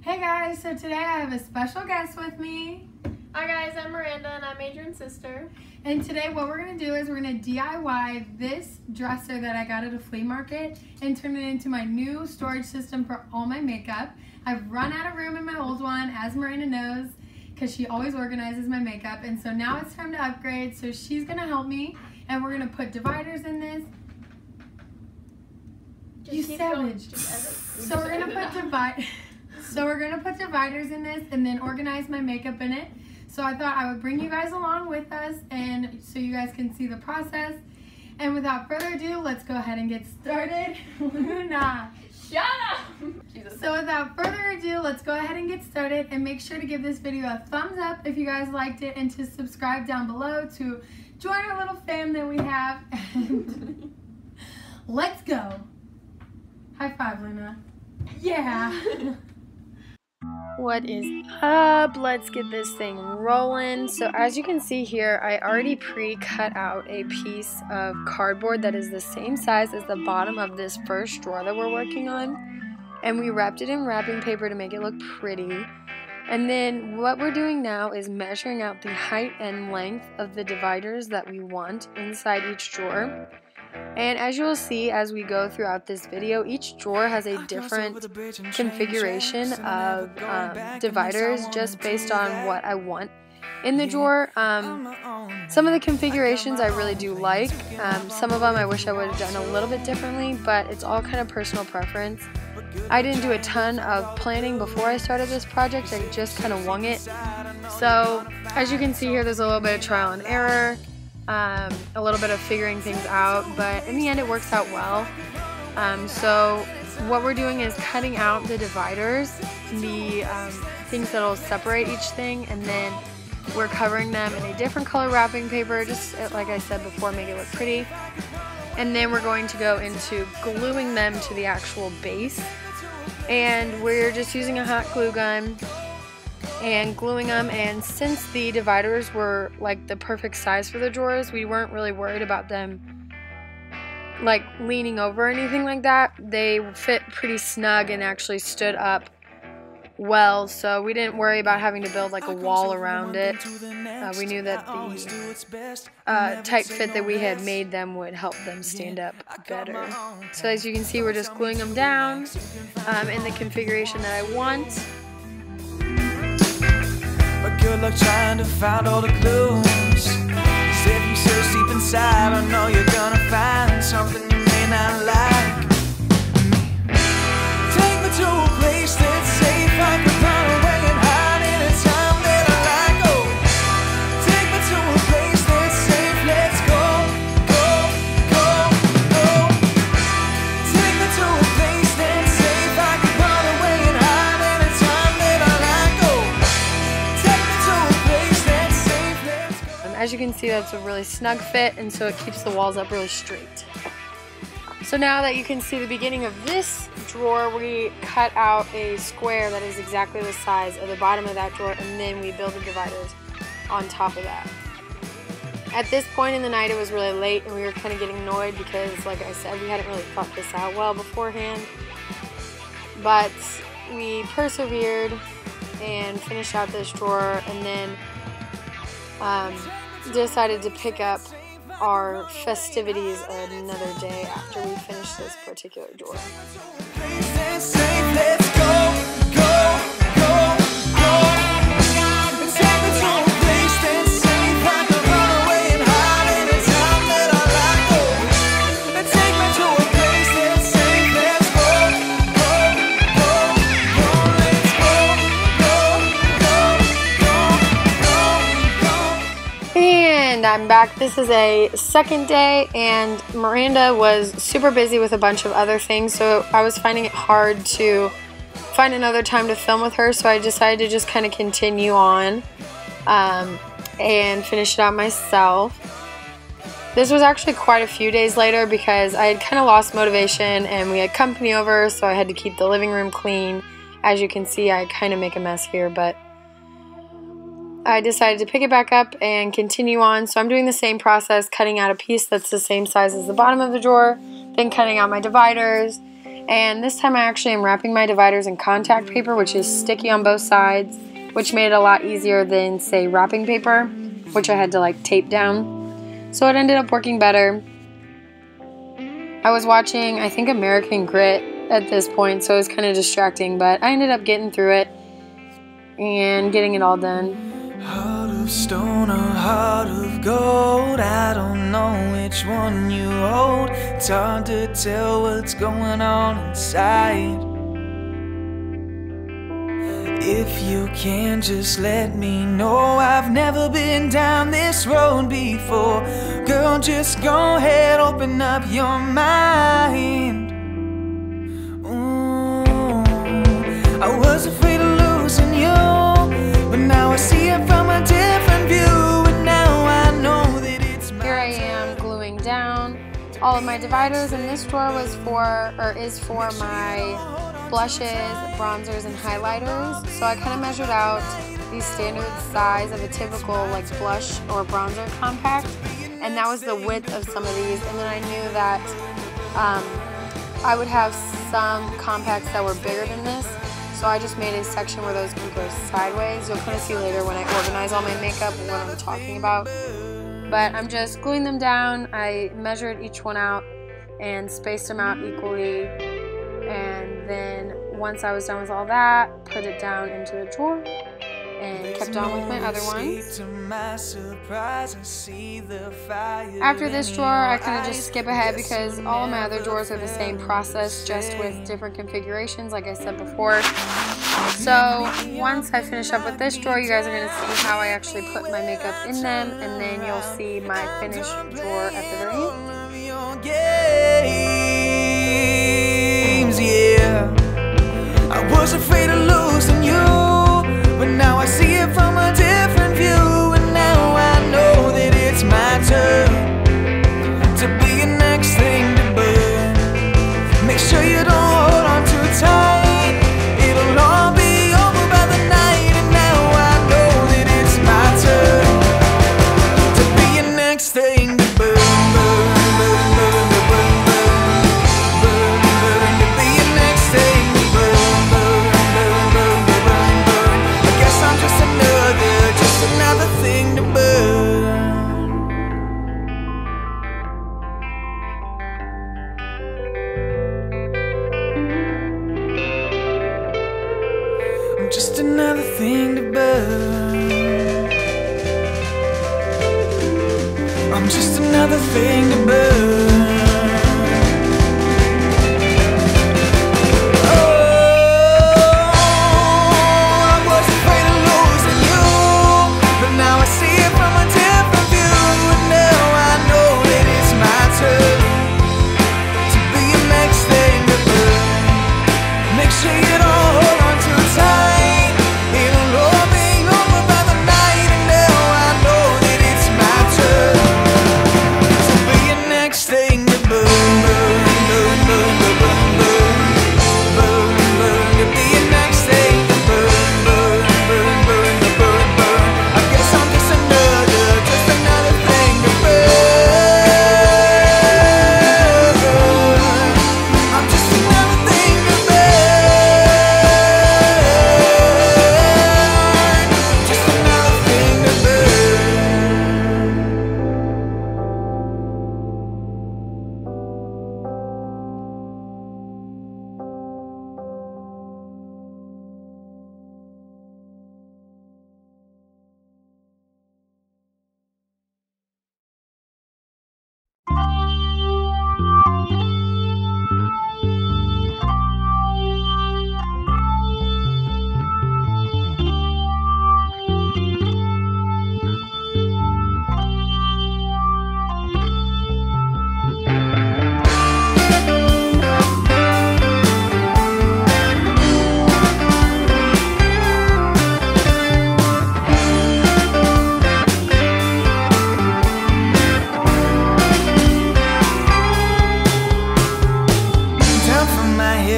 Hey guys, so today I have a special guest with me. Hi guys, I'm Miranda and I'm Adrienne's sister. And today what we're going to do is we're going to DIY this dresser that I got at a flea market and turn it into my new storage system for all my makeup. I've run out of room in my old one, as Miranda knows, because she always organizes my makeup. And so now it's time to upgrade, so she's going to help me. And we're going to put dividers in this. You savage. So we're going to put dividers in this and then organize my makeup in it. So I thought I would bring you guys along with us and so you guys can see the process. And without further ado, let's go ahead and get started. Luna, shut up! Jesus. So without further ado, let's go ahead and get started, and make sure to give this video a thumbs up if you guys liked it and to subscribe down below to join our little fam that we have. And let's go. High five, Luna. Yeah. What is up? Let's get this thing rolling. So as you can see here, I already pre-cut out a piece of cardboard that is the same size as the bottom of this first drawer that we're working on. And we wrapped it in wrapping paper to make it look pretty. And then what we're doing now is measuring out the height and length of the dividers that we want inside each drawer. And as you will see as we go throughout this video, each drawer has a different configuration of dividers just based on what I want in the drawer. Some of the configurations I really do like. Some of them I wish I would have done a little bit differently, but it's all kind of personal preference. I didn't do a ton of planning before I started this project. I just kind of wung it. So as you can see here, there's a little bit of trial and error. A little bit of figuring things out, but in the end it works out well. So what we're doing is cutting out the dividers, the things that will separate each thing, and then we're covering them in a different color wrapping paper, just like I said before, make it look pretty. And then we're going to go into gluing them to the actual base, and we're just using a hot glue gun and gluing them. And since the dividers were like the perfect size for the drawers, we weren't really worried about them like leaning over or anything like that. They fit pretty snug and actually stood up well, so we didn't worry about having to build like a wall around it. We knew that the tight fit that we had made them would help them stand up better. So as you can see, we're just gluing them down in the configuration that I want. But good luck trying to find all the clues. 'Cause if you search deep inside, I know you're gonna find something you may not like. Take me to a place that's safe, I can run away and hide anytime that I like. Oh, take me to a place that's safe, let's go, go, go, go. Take me to a place that's safe, I can run away and hide anytime that I like. Oh, as you can see, that's a really snug fit, and so it keeps the walls up really straight. So now that you can see the beginning of this drawer, we cut out a square that is exactly the size of the bottom of that drawer, and then we build the dividers on top of that. At this point in the night, it was really late, and we were kind of getting annoyed because, like I said, we hadn't really thought this out well beforehand. But we persevered and finished out this drawer, and then decided to pick up our festivities another day after we finished this particular drawer. I'm back. This is a second day, and Miranda was super busy with a bunch of other things, so I was finding it hard to find another time to film with her, so I decided to just kind of continue on and finish it out myself. This was actually quite a few days later because I had kind of lost motivation and we had company over, so I had to keep the living room clean. As you can see, I kind of make a mess here, but I decided to pick it back up and continue on. So I'm doing the same process, cutting out a piece that's the same size as the bottom of the drawer, then cutting out my dividers, And this time I actually am wrapping my dividers in contact paper, which is sticky on both sides, which made it a lot easier than, say, wrapping paper, which I had to like tape down. So it ended up working better. I was watching, I think, American Grit at this point, so it was kind of distracting, but I ended up getting through it and getting it all done. Heart of stone or heart of gold, I don't know which one you hold. It's hard to tell what's going on inside. If you can, just let me know. I've never been down this road before. Girl, just go ahead, open up your mind. Ooh, I was afraid of losing you, but now I see it from a different view, and now I know that it's my Here I am gluing down all of my dividers, and this drawer was for, or is for, my blushes, bronzers, and highlighters. So I kind of measured out the standard size of a typical like blush or bronzer compact, and that was the width of some of these. And then I knew that I would have some compacts that were bigger than this, so I just made a section where those could go sideways. You'll kind of see later when I organize all my makeup what I'm talking about. But I'm just gluing them down. I measured each one out and spaced them out equally. And then once I was done with all that, put it down into the drawer and kept on with my other ones. After this drawer, I kind of just skip ahead because all of my other drawers are the same process, just with different configurations, like I said before. So once I finish up with this drawer, you guys are going to see how I actually put my makeup in them, and then you'll see my finished drawer at the very end. Yeah, I was afraid of losing you, but now I see it from a different view, and now I know that it's my turn to be your next thing to burn. Make sure you don't hold on too tight, it'll all be over by the night, and now I know that it's my turn to be your next thing to burn. Just another thing to burn. I'm just another thing to burn.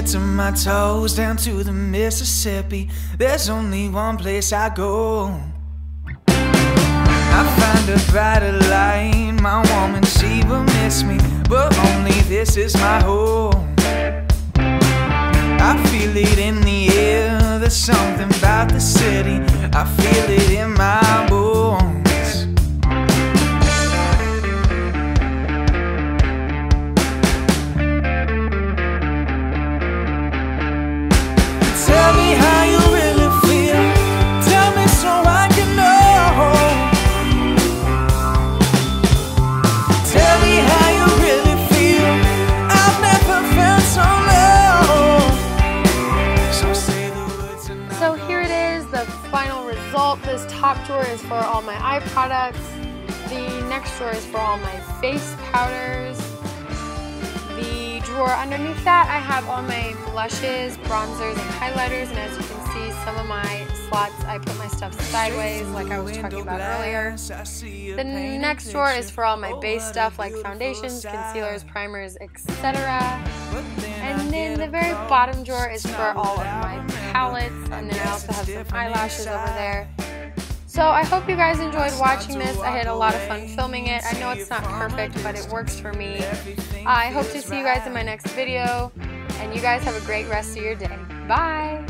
To my toes, down to the Mississippi, there's only one place I go. I find a brighter light, my woman, she will miss me, but only this is my home. I feel it in the air, there's something about the city. I feel it in my bones. Tell me how you really feel. Tell me so I can know. Tell me how you really feel. I've never felt so low. So say the words and So here it is, the final result. This top drawer is for all my eye products. The next drawer is for all my face powders. The drawer underneath that, I have all my blushes, bronzers, and highlighters. And as you can see, some of my slots, I put my stuff sideways like I was talking about earlier. The next drawer is for all my base stuff like foundations, concealers, primers, etc. And then the very bottom drawer is for all of my palettes. And then I also have some eyelashes over there. So I hope you guys enjoyed watching this. I had a lot of fun filming it. I know it's not perfect, but it works for me. I hope to see you guys in my next video. And you guys have a great rest of your day. Bye!